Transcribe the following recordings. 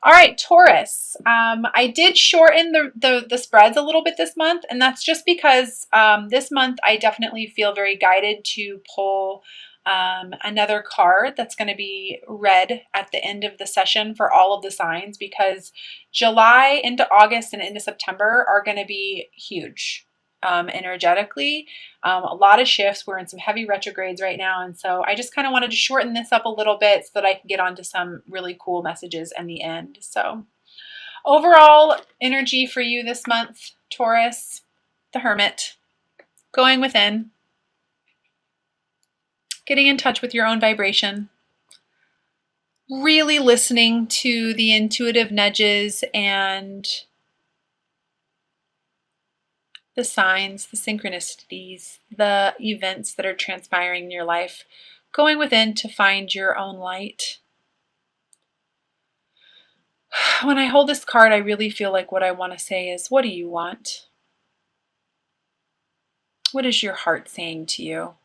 All right, Taurus. I did shorten the spreads a little bit this month, and that's just because this month I definitely feel very guided to pull another card that's going to be read at the end of the session for all of the signs, because July into August and into September are going to be huge energetically. A lot of shifts. We're in some heavy retrogrades right now. And so I just kind of wanted to shorten this up a little bit so that I can get onto some really cool messages in the end. So overall energy for you this month, Taurus, the Hermit, going within, getting in touch with your own vibration, really listening to the intuitive nudges and the signs, the synchronicities, the events that are transpiring in your life, going within to find your own light. When I hold this card, I really feel like what I want to say is, what do you want? What is your heart saying to you?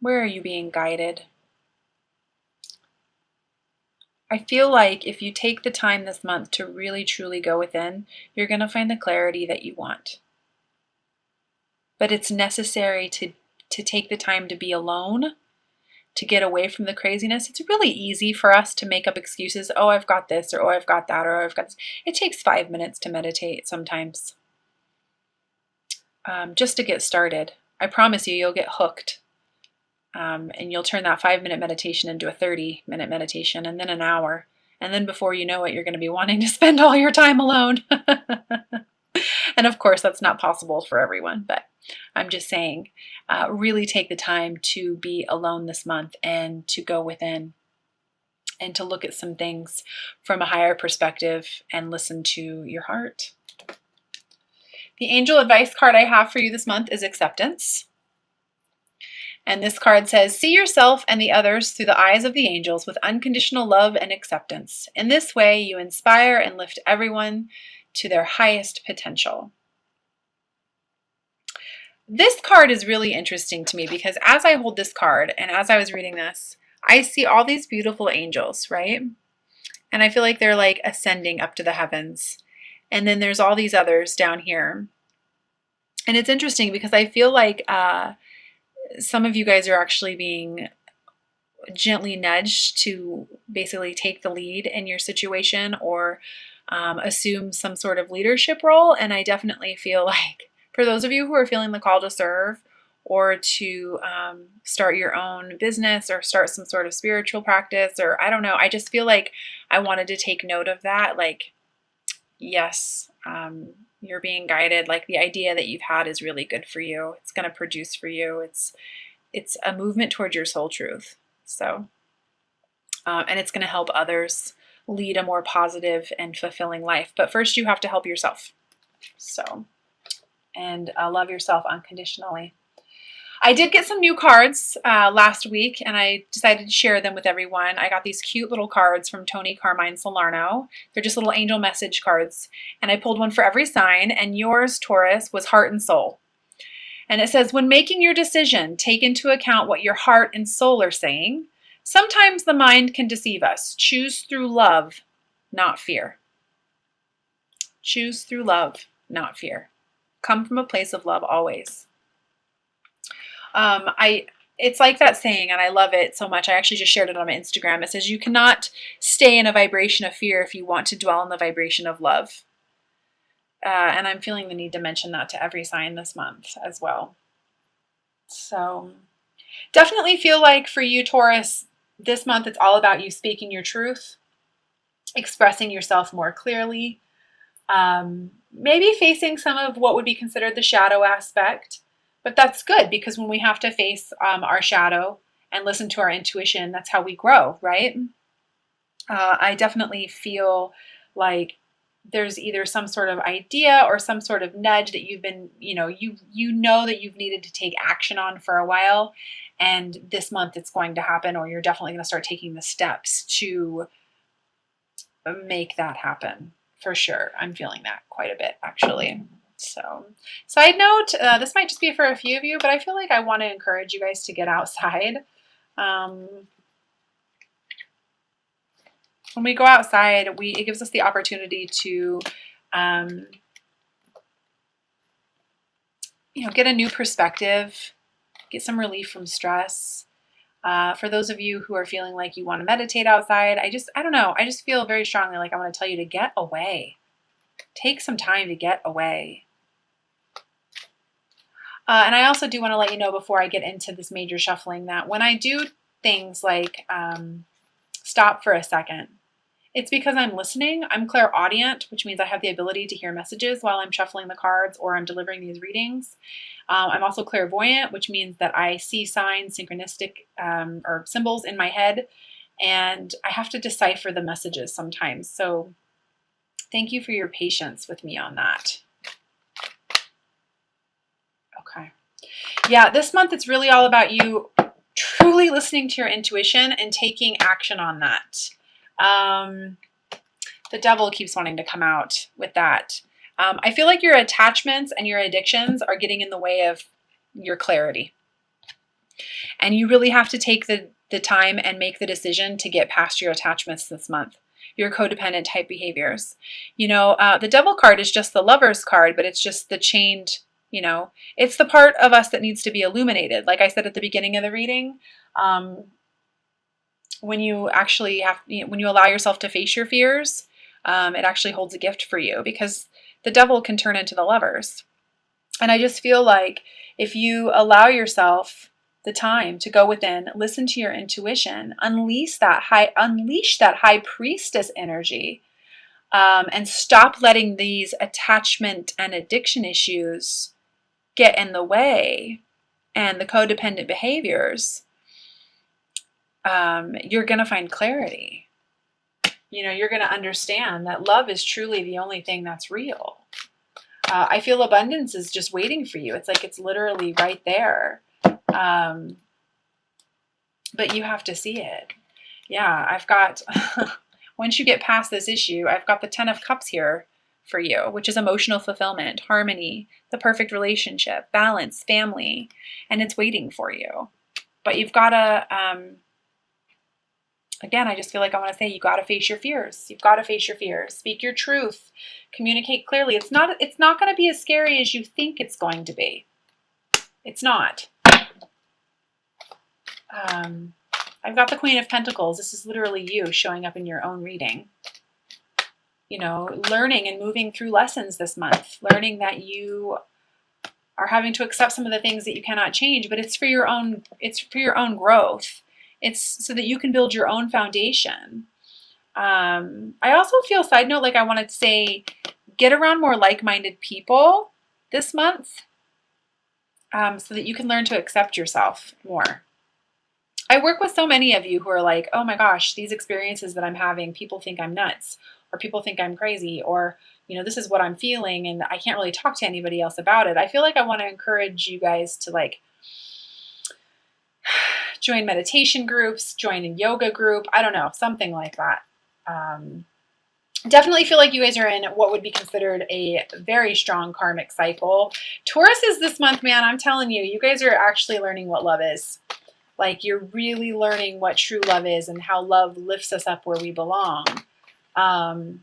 Where are you being guided? I feel like if you take the time this month to really truly go within, you're going to find the clarity that you want. But it's necessary to take the time to be alone, to get away from the craziness. It's really easy for us to make up excuses. Oh, I've got this, or oh, I've got that, or I've got this. It takes 5 minutes to meditate sometimes, just to get started. I promise you, you'll get hooked. And you'll turn that 5-minute meditation into a 30-minute meditation, and then an hour. And then before you know it, you're going to be wanting to spend all your time alone. And of course, that's not possible for everyone, but I'm just saying, really take the time to be alone this month and to go within and to look at some things from a higher perspective and listen to your heart. The angel advice card I have for you this month is acceptance. And this card says, see yourself and the others through the eyes of the angels with unconditional love and acceptance. In this way, you inspire and lift everyone to their highest potential. This card is really interesting to me because as I hold this card and as I was reading this, I see all these beautiful angels, right? And I feel like they're like ascending up to the heavens. And then there's all these others down here. And it's interesting because I feel like some of you guys are actually being gently nudged to basically take the lead in your situation or assume some sort of leadership role. And I definitely feel like for those of you who are feeling the call to serve or to start your own business or start some sort of spiritual practice, or I don't know, I just feel like I wanted to take note of that. Like, yes, you're being guided. Like the idea that you've had is really good for you. It's going to produce for you. It's a movement towards your soul truth. So, and it's going to help others lead a more positive and fulfilling life. But first you have to help yourself. So, and love yourself unconditionally. I did get some new cards last week, and I decided to share them with everyone. I got these cute little cards from Tony Carmine Salerno. They're just little angel message cards, and I pulled one for every sign, and yours, Taurus, was heart and soul. And it says, when making your decision, take into account what your heart and soul are saying. Sometimes the mind can deceive us. Choose through love, not fear. Choose through love, not fear. Come from a place of love always. It's like that saying, and I love it so much. I actually just shared it on my Instagram. It says, you cannot stay in a vibration of fear if you want to dwell in the vibration of love. And I'm feeling the need to mention that to every sign this month as well. So definitely feel like for you, Taurus, this month it's all about you speaking your truth, expressing yourself more clearly, maybe facing some of what would be considered the shadow aspect. But that's good because when we have to face our shadow and listen to our intuition, that's how we grow, right? I definitely feel like there's either some sort of idea or some sort of nudge that you've been, you know that you've needed to take action on for a while. And this month it's going to happen, or you're definitely going to start taking the steps to make that happen for sure. I'm feeling that quite a bit, actually. So, side note, this might just be for a few of you, but I feel like I want to encourage you guys to get outside. when we go outside, it gives us the opportunity to, get a new perspective, get some relief from stress. For those of you who are feeling like you want to meditate outside, I don't know. I just feel very strongly like I want to tell you to get away. Take some time to get away. And I also do want to let you know before I get into this major shuffling that when I do things like stop for a second, it's because I'm listening. I'm clairaudient, which means I have the ability to hear messages while I'm shuffling the cards or I'm delivering these readings. I'm also clairvoyant, which means that I see signs, synchronistic or symbols in my head, and I have to decipher the messages sometimes. So thank you for your patience with me on that. Okay. Yeah, this month it's really all about you truly listening to your intuition and taking action on that. The devil keeps wanting to come out with that. I feel like your attachments and your addictions are getting in the way of your clarity. And you really have to take the time and make the decision to get past your attachments this month, your codependent type behaviors. The devil card is just the lover's card, but it's just the chained, it's the part of us that needs to be illuminated. Like I said at the beginning of the reading, when you actually when you allow yourself to face your fears, it actually holds a gift for you, because the devil can turn into the lovers. And I just feel like if you allow yourself the time to go within, listen to your intuition, unleash that high priestess energy, and stop letting these attachment and addiction issues get in the way and the codependent behaviors, you're going to find clarity. You're going to understand that love is truly the only thing that's real. I feel abundance is just waiting for you. It's like it's literally right there. But you have to see it. Yeah, I've got, once you get past this issue, I've got the 10 of Cups here for you, which is emotional fulfillment, harmony, the perfect relationship, balance, family, and it's waiting for you. But you've got to, again, I just feel like I want to say you got to face your fears. You've got to face your fears. Speak your truth. Communicate clearly. It's not going to be as scary as you think it's going to be. It's not. I've got the Queen of Pentacles. This is literally you showing up in your own reading. Learning and moving through lessons this month. Learning that you are having to accept some of the things that you cannot change, but it's for your own growth. It's so that you can build your own foundation. I also feel, side note, like I wanted to say, get around more like-minded people this month, so that you can learn to accept yourself more. I work with so many of you who are like, oh my gosh, these experiences that I'm having, people think I'm nuts, or people think I'm crazy, or, this is what I'm feeling and I can't really talk to anybody else about it. I feel like I want to encourage you guys to join meditation groups, join a yoga group. I don't know, something like that. Definitely feel like you guys are in what would be considered a very strong karmic cycle. Taurus is this month, man. I'm telling you, you guys are actually learning what love is. Like, you're really learning what true love is and how love lifts us up where we belong. And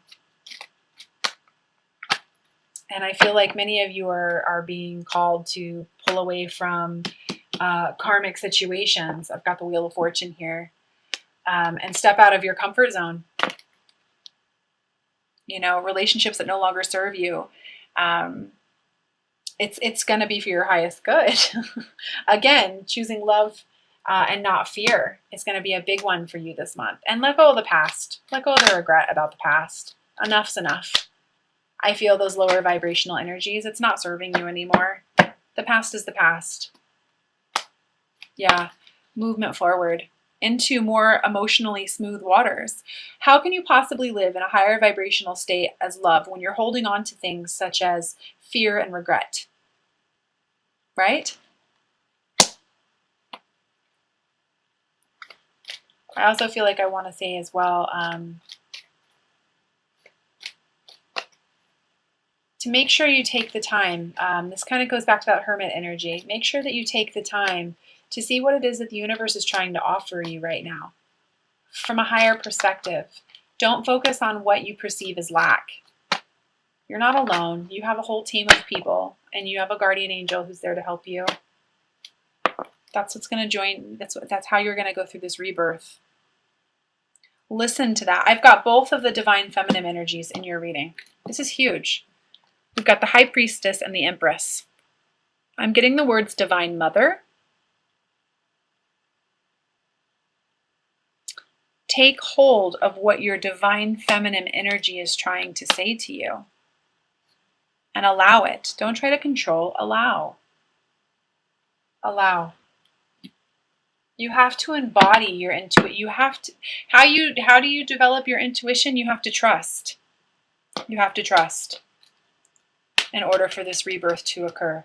I feel like many of you are being called to pull away from karmic situations. I've got the Wheel of Fortune here. And step out of your comfort zone. Relationships that no longer serve you. It's going to be for your highest good. Again, choosing love and not fear is going to be a big one for you this month. And let go of the past. Let go of the regret about the past. Enough's enough. I feel those lower vibrational energies. It's not serving you anymore. The past is the past. Yeah, movement forward into more emotionally smooth waters. How can you possibly live in a higher vibrational state as love when you're holding on to things such as fear and regret? Right? I also feel like I want to say as well, to make sure you take the time. This kind of goes back to that hermit energy. Make sure that you take the time to see what it is that the universe is trying to offer you right now from a higher perspective. Don't focus on what you perceive as lack. You're not alone. You have a whole team of people, and you have a guardian angel who's there to help you. That's what's going to join. That's how you're going to go through this rebirth. Listen to that. I've got both of the divine feminine energies in your reading. This is huge. We've got the high priestess and the empress. I'm getting the words divine mother. Take hold of what your divine feminine energy is trying to say to you and allow it. Don't try to control, allow. Allow. You have to embody your intuition. You have to, how do you develop your intuition? You have to trust. You have to trust in order for this rebirth to occur.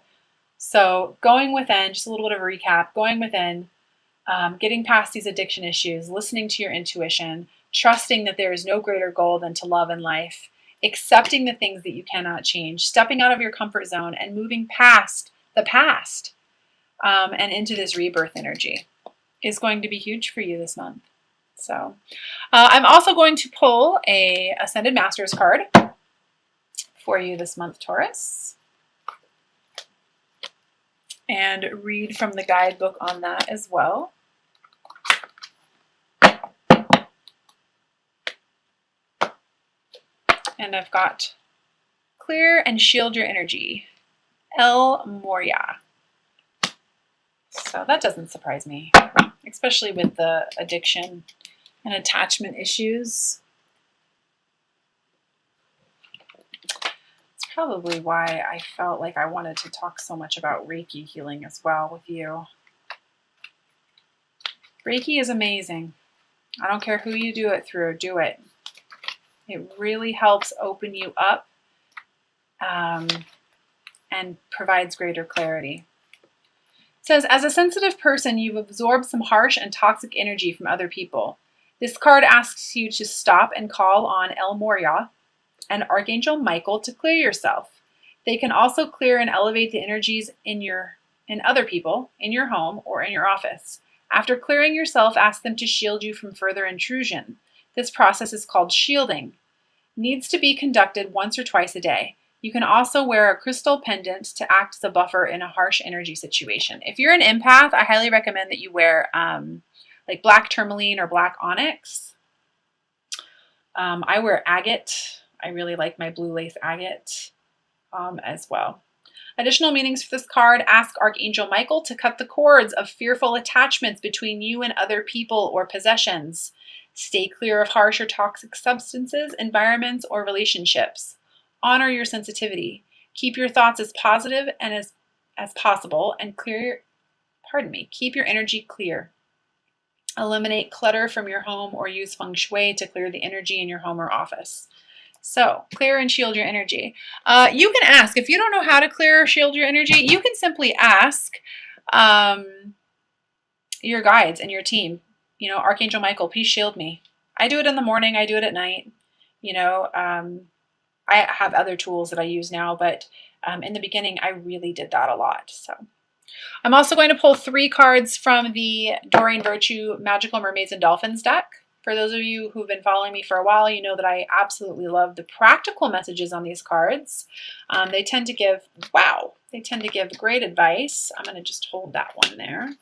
So going within, just a little bit of a recap, going within, getting past these addiction issues, listening to your intuition, trusting that there is no greater goal than to love in life, accepting the things that you cannot change, stepping out of your comfort zone and moving past the past and into this rebirth energy is going to be huge for you this month. So I'm also going to pull a Ascended Masters card for you this month, Taurus, and read from the guidebook on that as well. And I've got Clear and Shield Your Energy, El Moria. So that doesn't surprise me, especially with the addiction and attachment issues. It's probably why I felt like I wanted to talk so much about Reiki healing as well with you. Reiki is amazing. I don't care who you do it through, do it. It really helps open you up and provides greater clarity. It says, as a sensitive person, you've absorbed some harsh and toxic energy from other people. This card asks you to stop and call on El Moria and Archangel Michael to clear yourself. They can also clear and elevate the energies in other people, in your home, or in your office. After clearing yourself, ask them to shield you from further intrusion. This process is called shielding. Needs to be conducted once or twice a day. You can also wear a crystal pendant to act as a buffer in a harsh energy situation. If you're an empath, I highly recommend that you wear like black tourmaline or black onyx. I wear agate. I really like my blue lace agate as well. Additional meanings for this card: ask Archangel Michael to cut the cords of fearful attachments between you and other people or possessions. Stay clear of harsh or toxic substances, environments, or relationships. Honor your sensitivity. Keep your thoughts as positive and as possible and keep your energy clear. Eliminate clutter from your home or use feng shui to clear the energy in your home or office. So, clear and shield your energy. You can ask, if you don't know how to clear or shield your energy, you can simply ask your guides and your team. You know, Archangel Michael, please shield me. I do it in the morning. I do it at night. You know, I have other tools that I use now, but in the beginning, I really did that a lot. So I'm also going to pull 3 cards from the Doreen Virtue Magical Mermaids and Dolphins deck. For those of you who've been following me for a while, you know that I absolutely love the practical messages on these cards. They tend to give great advice. I'm going to just hold that one there.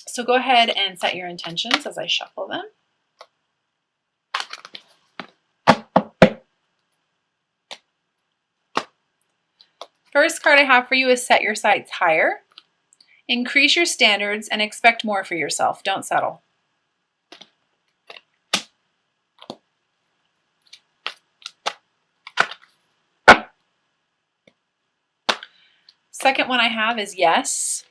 So go ahead and set your intentions as I shuffle them. First card I have for you is set your sights higher. Increase your standards and expect more for yourself. Don't settle. Second one I have is yes.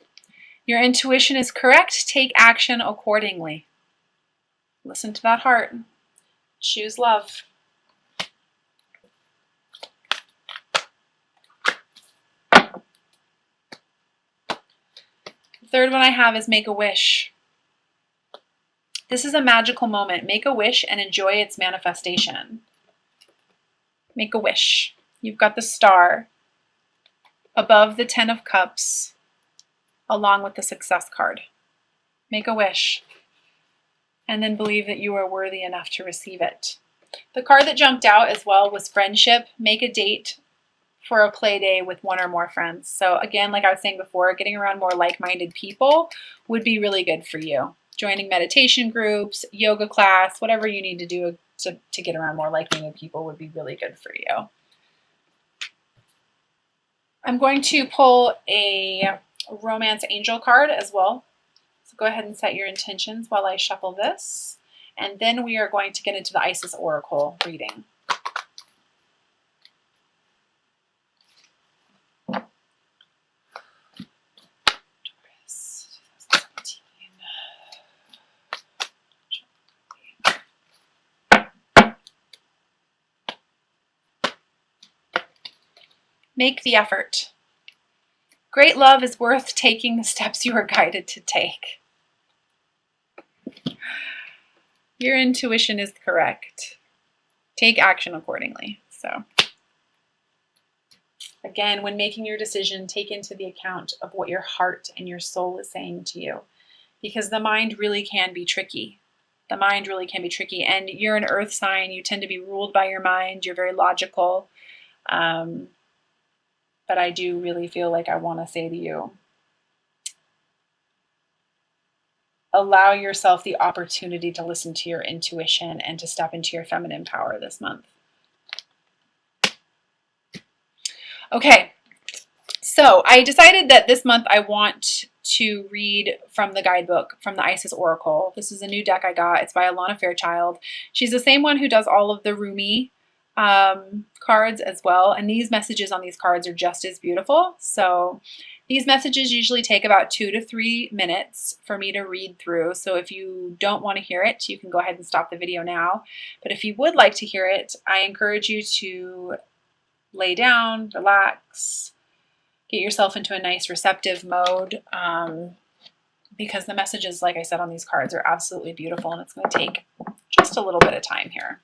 Your intuition is correct. Take action accordingly. Listen to that heart. Choose love. The third one I have is make a wish. This is a magical moment. Make a wish and enjoy its manifestation. Make a wish. You've got the star above the 10 of Cups, along with the Success card. Make a wish and then believe that you are worthy enough to receive it. The card that jumped out as well was friendship. Make a date for a play day with one or more friends. So again, like I was saying before, getting around more like-minded people would be really good for you. Joining meditation groups, yoga class, whatever you need to do to get around more like-minded people would be really good for you. I'm going to pull a romance angel card as well. So go ahead and set your intentions while I shuffle this. And then we are going to get into the Isis Oracle reading. Taurus, 2017. Make the effort. Great love is worth taking the steps you are guided to take. Your intuition is correct. Take action accordingly. So, again, when making your decision, take into the account of what your heart and your soul is saying to you, because the mind really can be tricky. The mind really can be tricky, and you're an earth sign. You tend to be ruled by your mind. You're very logical. But I do really feel like I want to say to you, allow yourself the opportunity to listen to your intuition and to step into your feminine power this month. Okay, so I decided that this month I want to read from the guidebook, from the Isis Oracle. This is a new deck I got. It's by Alana Fairchild. She's the same one who does all of the Rumi cards as well. And these messages on these cards are just as beautiful. So these messages usually take about 2 to 3 minutes for me to read through. So if you don't want to hear it, you can go ahead and stop the video now. But if you would like to hear it, I encourage you to lay down, relax, get yourself into a nice receptive mode, because the messages, like I said, on these cards are absolutely beautiful, and it's going to take just a little bit of time here.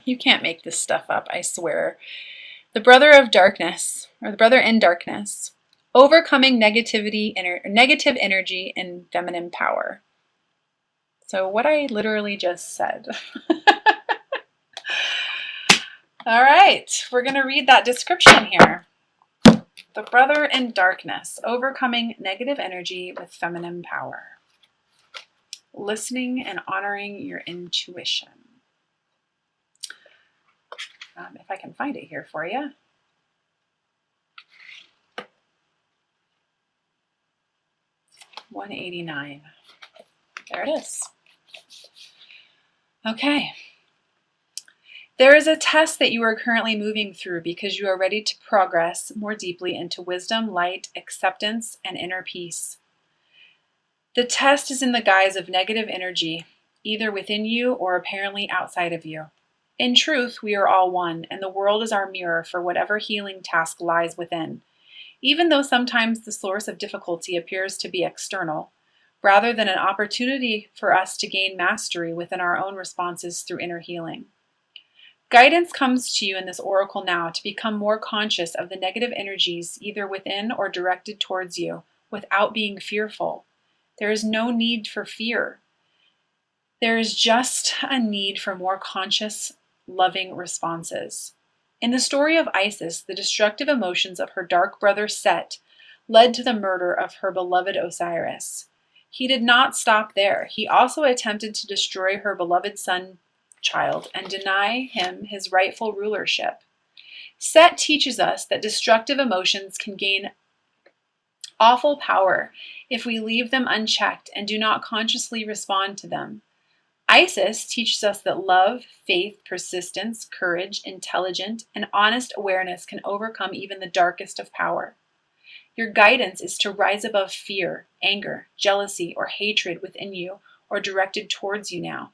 You can't make this stuff up, I swear. The brother of darkness, or the brother in darkness, overcoming negativity, negative energy and feminine power. So what I literally just said. All right, we're going to read that description here. The brother in darkness, overcoming negative energy with feminine power. Listening and honoring your intuition. If I can find it here for you. $189. There it is. Okay. There is a test that you are currently moving through because you are ready to progress more deeply into wisdom, light, acceptance, and inner peace. The test is in the guise of negative energy, either within you or apparently outside of you. In truth, we are all one, and the world is our mirror for whatever healing task lies within, even though sometimes the source of difficulty appears to be external, rather than an opportunity for us to gain mastery within our own responses through inner healing. Guidance comes to you in this oracle now to become more conscious of the negative energies either within or directed towards you without being fearful. There is no need for fear. There is just a need for more conscious, loving responses. In the story of Isis, the destructive emotions of her dark brother Set led to the murder of her beloved Osiris. He did not stop there. He also attempted to destroy her beloved son-child and deny him his rightful rulership. Set teaches us that destructive emotions can gain awful power if we leave them unchecked and do not consciously respond to them. Isis teaches us that love, faith, persistence, courage, intelligence, and honest awareness can overcome even the darkest of power. Your guidance is to rise above fear, anger, jealousy, or hatred within you or directed towards you now.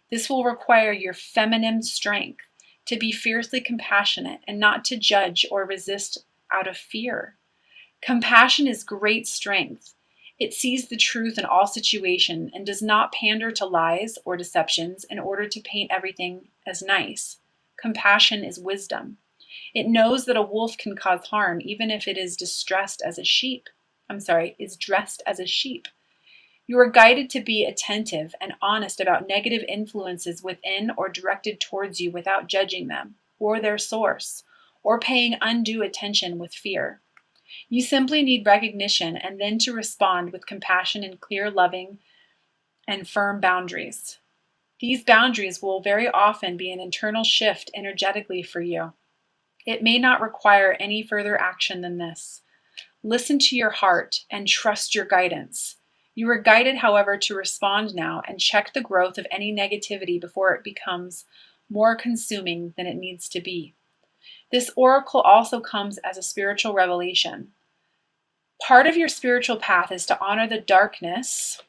This will require your feminine strength to be fiercely compassionate and not to judge or resist out of fear. Compassion is great strength. It sees the truth in all situations and does not pander to lies or deceptions in order to paint everything as nice. Compassion is wisdom. It knows that a wolf can cause harm even if it is distressed as a sheep. Is dressed as a sheep. You are guided to be attentive and honest about negative influences within or directed towards you without judging them, or their source, or paying undue attention with fear. You simply need recognition and then to respond with compassion and clear, loving, and firm boundaries. These boundaries will very often be an internal shift energetically for you. It may not require any further action than this. Listen to your heart and trust your guidance. You are guided, however, to respond now and check the growth of any negativity before it becomes more consuming than it needs to be. This oracle also comes as a spiritual revelation. Part of your spiritual path is to honor the darkness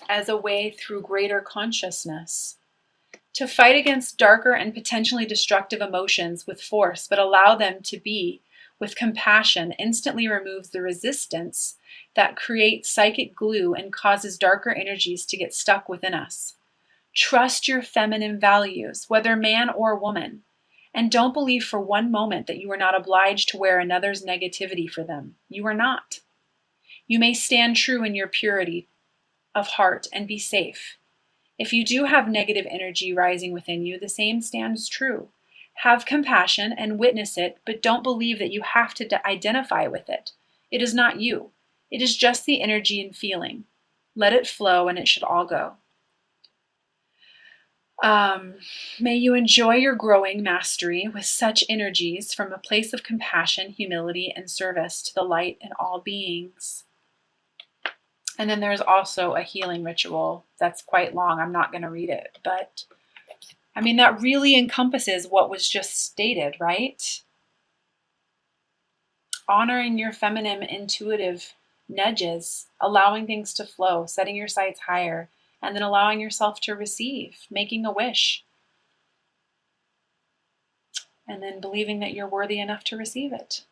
as a way through greater consciousness. To fight against darker and potentially destructive emotions with force, but allow them to be with compassion, instantly removes the resistance that creates psychic glue and causes darker energies to get stuck within us. Trust your feminine values, whether man or woman, and don't believe for one moment that you are not obliged to wear another's negativity for them. You are not. You may stand true in your purity of heart and be safe. If you do have negative energy rising within you, the same stands true. Have compassion and witness it, but don't believe that you have to identify with it. It is not you. It is just the energy and feeling. Let it flow and it should all go. May you enjoy your growing mastery with such energies from a place of compassion, humility, and service to the light in all beings. And then there's also a healing ritual that's quite long. I'm not going to read it, but I mean, that really encompasses what was just stated, right? Honoring your feminine intuitive nudges, allowing things to flow, setting your sights higher, and then allowing yourself to receive, making a wish, and then believing that you're worthy enough to receive it.